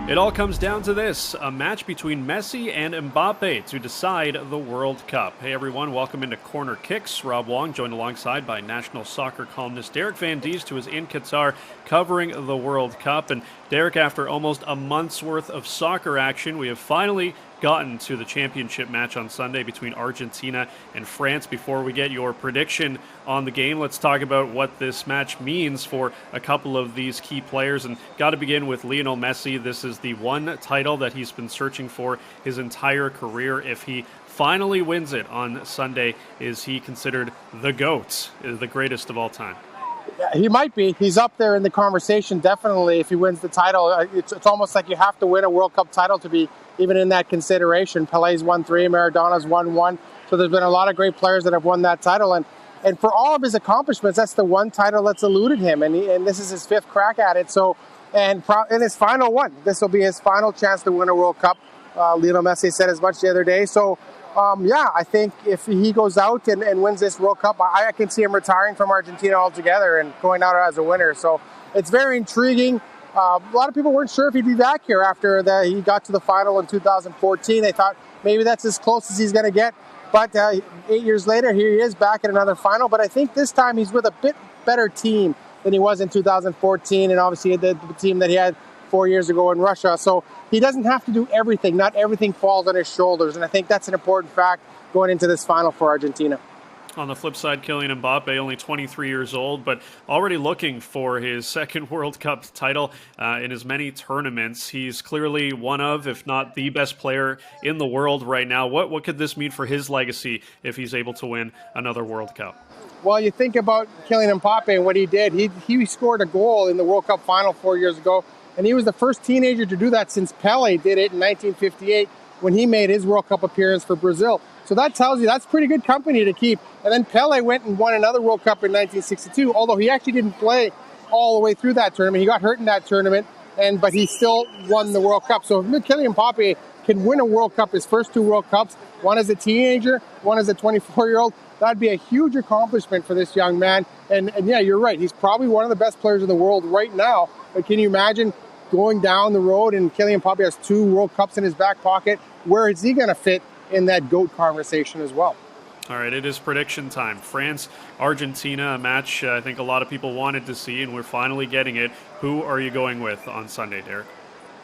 It all comes down to this, a match between Messi and Mbappe to decide the World Cup. Hey everyone, welcome into Corner Kicks. Rob Wong joined alongside by national soccer columnist Derek Van Diest, who is in Qatar covering the World Cup. And Derek, after almost a month's worth of soccer action, we have finally gotten to the championship match on Sunday between Argentina and France. Before we get your prediction on the game, let's talk about what this match means for a couple of these key players. And got to begin with Lionel Messi. This is the one title that he's been searching for his entire career. If he finally wins it on Sunday, is he considered the GOAT, the greatest of all time? Yeah, he might be. He's up there in the conversation, definitely, if he wins the title. It's almost like you have to win a World Cup title to be even in that consideration. Pele's won 3, Maradona's won 1. So there's been a lot of great players that have won that title. And for all of his accomplishments, that's the one title that's eluded him. And this is his 5th crack at it. So, and his final one. This will be his final chance to win a World Cup. Lionel Messi said as much the other day. So, I think if he goes out and wins this World Cup, I can see him retiring from Argentina altogether and going out as a winner. So it's very intriguing. A lot of people weren't sure if he'd be back here after he got to the final in 2014. They thought maybe that's as close as he's going to get. But 8 years later, here he is back at another final. But I think this time he's with a bit better team than he was in 2014. And obviously the team that he had 4 years ago in Russia. So he doesn't have to do everything. Not everything falls on his shoulders. And I think that's an important fact going into this final for Argentina. On the flip side, Kylian Mbappe, only 23 years old, but already looking for his second World Cup title in as many tournaments. He's clearly one of, if not the best player in the world right now. What could this mean for his legacy if he's able to win another World Cup? Well, you think about Kylian Mbappe and what he did. He scored a goal in the World Cup final 4 years ago, and he was the first teenager to do that since Pele did it in 1958 when he made his World Cup appearance for Brazil. So that tells you that's pretty good company to keep. And then Pele went and won another World Cup in 1962, although he actually didn't play all the way through that tournament. He got hurt in that tournament, but he still won the World Cup. So if Kylian Mbappe can win a World Cup, his first 2 World Cups, one as a teenager, one as a 24-year-old, that'd be a huge accomplishment for this young man. And yeah, you're right. He's probably one of the best players in the world right now. But can you imagine going down the road and Kylian Mbappe has 2 World Cups in his back pocket? Where is he going to fit in that GOAT conversation as well? All right, it is prediction time. France, Argentina, a match I think a lot of people wanted to see, and we're finally getting it. Who are you going with on Sunday, Derek?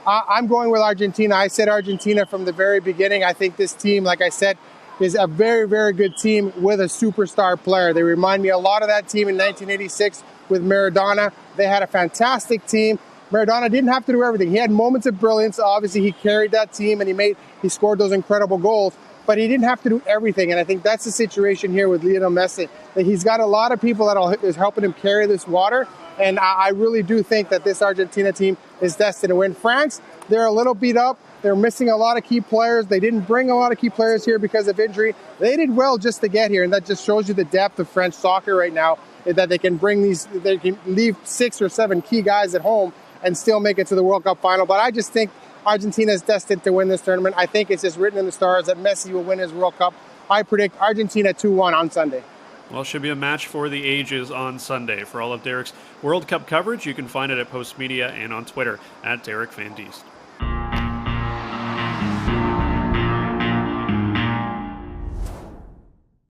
I'm going with Argentina. I said Argentina from the very beginning. I think this team, like I said, is a very, very good team with a superstar player. They remind me a lot of that team in 1986 with Maradona. They had a fantastic team. Maradona didn't have to do everything. He had moments of brilliance. Obviously, he carried that team and he scored those incredible goals, but he didn't have to do everything. And I think that's the situation here with Lionel Messi, that he's got a lot of people that is helping him carry this water. And I really do think that this Argentina team is destined to win. France, they're a little beat up. They're missing a lot of key players. They didn't bring a lot of key players here because of injury. They did well just to get here, and that just shows you the depth of French soccer right now, that they can leave 6 or 7 key guys at home and still make it to the World Cup final. But I just think Argentina is destined to win this tournament. I think it's just written in the stars that Messi will win his World Cup. I predict Argentina 2-1 on Sunday. Well, it should be a match for the ages on Sunday. For all of Derek's World Cup coverage, you can find it at Postmedia and on Twitter at Derek Van Diest.